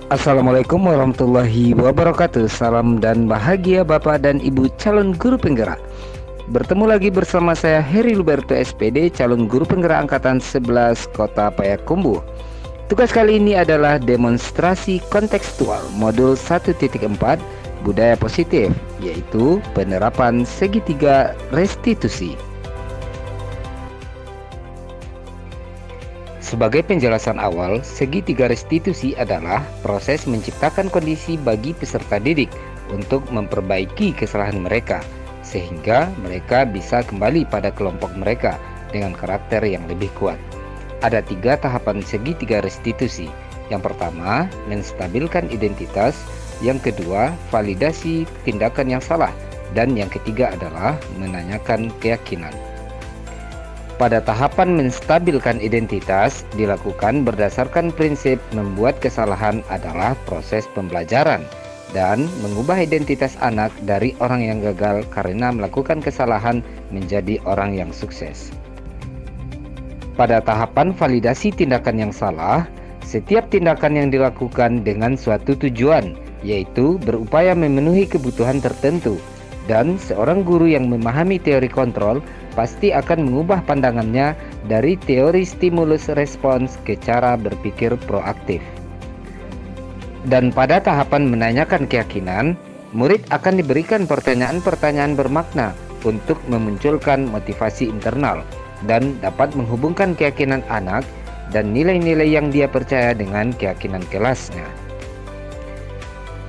Assalamualaikum warahmatullahi wabarakatuh. Salam dan bahagia Bapak dan Ibu calon guru penggerak. Bertemu lagi bersama saya Heri Luberto SPD, calon guru penggerak angkatan 11 Kota Payakumbuh. Tugas kali ini adalah demonstrasi kontekstual modul 1.4 budaya positif, yaitu penerapan segitiga restitusi. Sebagai penjelasan awal, segitiga restitusi adalah proses menciptakan kondisi bagi peserta didik untuk memperbaiki kesalahan mereka, sehingga mereka bisa kembali pada kelompok mereka dengan karakter yang lebih kuat. Ada 3 tahapan segitiga restitusi. Yang pertama, menstabilkan identitas. Yang kedua, validasi tindakan yang salah. Dan yang ketiga adalah menanyakan keyakinan. Pada tahapan menstabilkan identitas dilakukan berdasarkan prinsip membuat kesalahan adalah proses pembelajaran dan mengubah identitas anak dari orang yang gagal karena melakukan kesalahan menjadi orang yang sukses. Pada tahapan validasi tindakan yang salah, setiap tindakan yang dilakukan dengan suatu tujuan, yaitu berupaya memenuhi kebutuhan tertentu, dan seorang guru yang memahami teori kontrol pasti akan mengubah pandangannya dari teori stimulus respons ke cara berpikir proaktif. Dan pada tahapan menanyakan keyakinan, murid akan diberikan pertanyaan-pertanyaan bermakna untuk memunculkan motivasi internal dan dapat menghubungkan keyakinan anak dan nilai-nilai yang dia percaya dengan keyakinan kelasnya.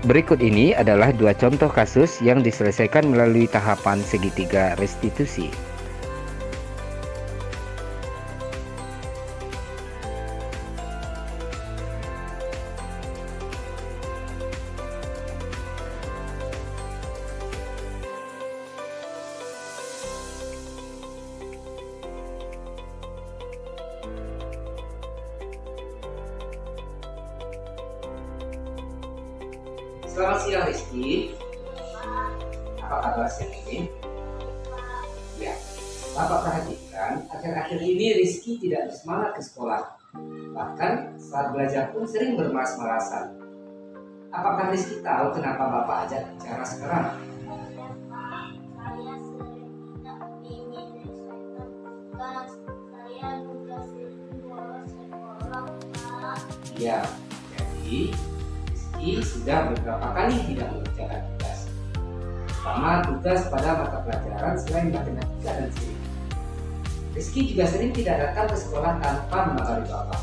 Berikut ini adalah 2 contoh kasus yang diselesaikan melalui tahapan segitiga restitusi. Selamat siang Rizky. Apa kabar siang ini? Ya, Bapak perhatikan akhir-akhir ini Rizky tidak bersemangat ke sekolah. Bahkan saat belajar pun sering bermalas-malasan. Apakah Rizky tahu kenapa Bapak ajak bicara sekarang? Ya, jadi Rizky sudah beberapa kali tidak mengerjakan tugas, terutama tugas pada mata pelajaran selain matematika dan fisika. Rizky juga sering tidak datang ke sekolah tanpa mengabari Bapak.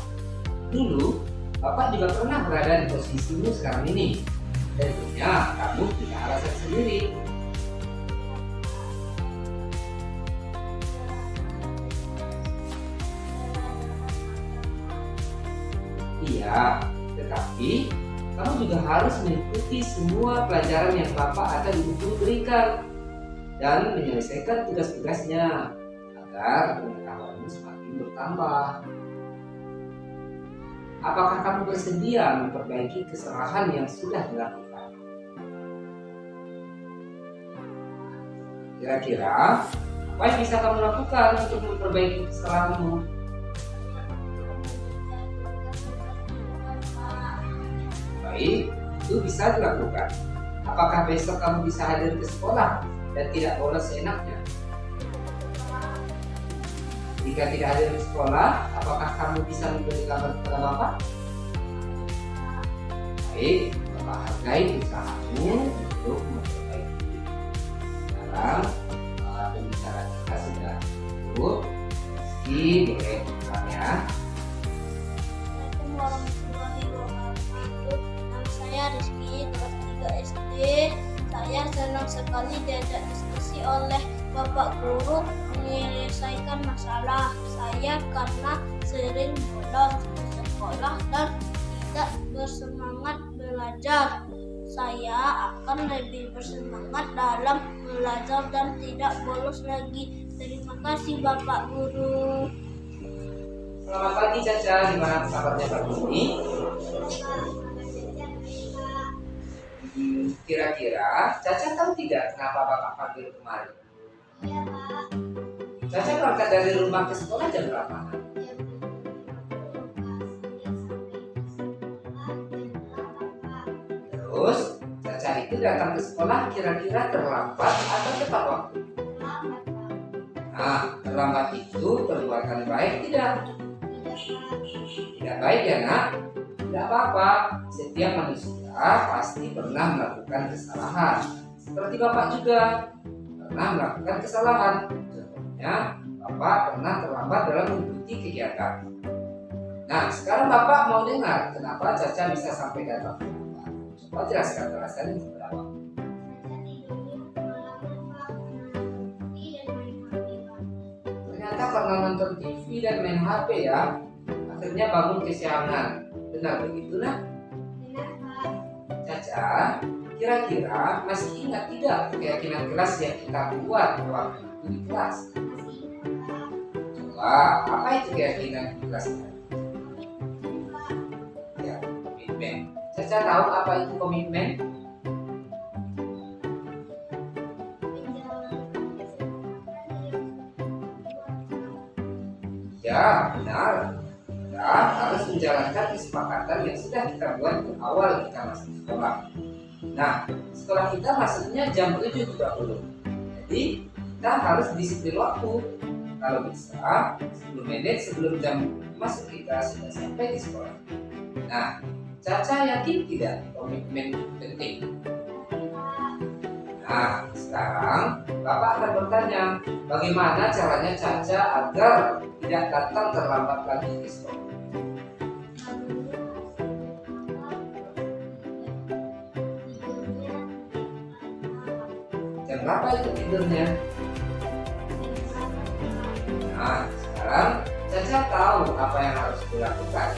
Dulu, Bapak juga pernah berada di posisimu sekarang ini. Tentunya kamu punya alasan sendiri. Iya, tetapi kamu juga harus mengikuti semua pelajaran yang Bapak atau Ibu guru berikan dan menyelesaikan tugas-tugasnya agar pengetahuanmu semakin bertambah. Apakah kamu bersedia memperbaiki kesalahan yang sudah dilakukan? Kira-kira apa yang bisa kamu lakukan untuk memperbaiki kesalahanmu? Baik, itu bisa dilakukan. Apakah besok kamu bisa hadir ke sekolah dan tidak bolos seenaknya? Jika tidak hadir ke sekolah, apakah kamu bisa memberi kabar kepada Bapak? Baik, Bapak hargai usahamu untuk memperbaiki. Sekarang, pembicaraan kita sudah cukup. Rizky, boleh pulang ya. Rizky, kelas 3 SD. Saya senang sekali diajak diskusi oleh Bapak Guru menyelesaikan masalah saya karena sering bolos ke sekolah dan tidak bersemangat belajar. Saya akan lebih bersemangat dalam belajar dan tidak bolos lagi. Terima kasih Bapak Guru. Selamat pagi Caca, gimana kabarnya pagi ini? Kira-kira Caca tahu tidak kenapa Bapak panggil kemarin? Iya Pak. Caca berangkat dari rumah ke sekolah jam berapa? Jam 7 sampai ke sekolah jam 8. Terus, Caca itu datang ke sekolah kira-kira terlambat atau tepat waktu? Nah, terlambat itu perbuatan baik tidak? Tidak baik ya nak? Tidak apa-apa, setiap manusia pasti pernah melakukan kesalahan. Seperti Bapak juga pernah melakukan kesalahan. Contohnya, Bapak pernah terlambat dalam mengikuti kegiatan. Nah, sekarang Bapak mau dengar kenapa Caca bisa sampai datang terlambat. Coba jelaskan alasannya kepada Bapak. Ternyata karena nonton TV dan main HP ya, akhirnya bangun kesiangan. Benar begitu nak? Caca, kira-kira masih ingat tidak keyakinan kelas yang kita buat waktu itu di kelas? Coba, apa itu keyakinan kelas? Ya, komitmen. Caca tahu apa itu komitmen? Ya, benar. Kita harus menjalankan kesepakatan yang sudah kita buat di awal kita masuk sekolah. Nah, sekolah kita masuknya jam 7.30. Jadi, kita harus disiplin waktu. Kalau bisa, 10 menit sebelum jam masuk kita sudah sampai di sekolah. Nah, Caca yakin tidak komitmen penting? Nah, sekarang Bapak akan bertanya, bagaimana caranya Caca agar tidak datang terlambat lagi ke sekolah? Jam berapa itu tidurnya? Nah, sekarang Caca tahu apa yang harus dilakukan.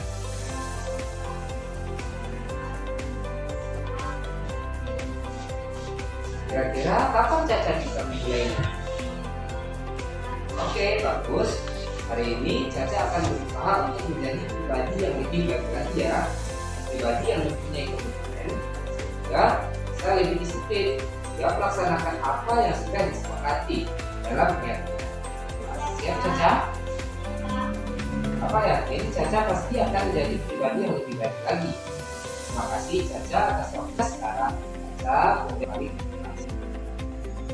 Kira-kira kapan Caca bisa memulainya? Oke, bagus. Hari ini Caca akan berusaha untuk menjadi pribadi yang lebih baik lagi ya. Pribadi yang mempunyai komitmen, sehingga bisa lebih disiplin, sehingga melaksanakan apa yang sudah disepakati dalam kegiatan. Siap Caca? Apa yakin Caca pasti akan menjadi pribadi yang lebih baik lagi. Terima kasih Caca atas waktu sekarang. Caca kembali.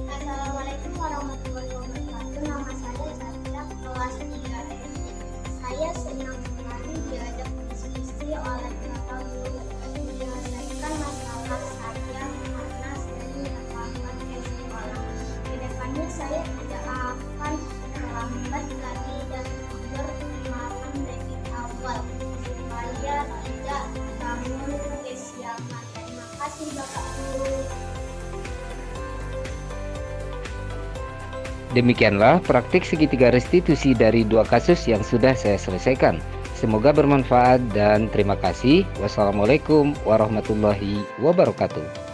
Assalamualaikum warahmatullahi wabarakatuh. Nama saya Caca, kelas 3 SD. Saya senang sekali diajak diskusi oleh Bapak Guru menyelesaikan masalah saya karena sering terlambat ke sekolah. Kedepannya saya tidak akan terlambat lagi dan bermalam dari awal supaya tidak bangun kesiangan. Terima kasih Bapak Guru. Demikianlah praktik segitiga restitusi dari 2 kasus yang sudah saya selesaikan. Semoga bermanfaat dan terima kasih. Wassalamualaikum warahmatullahi wabarakatuh.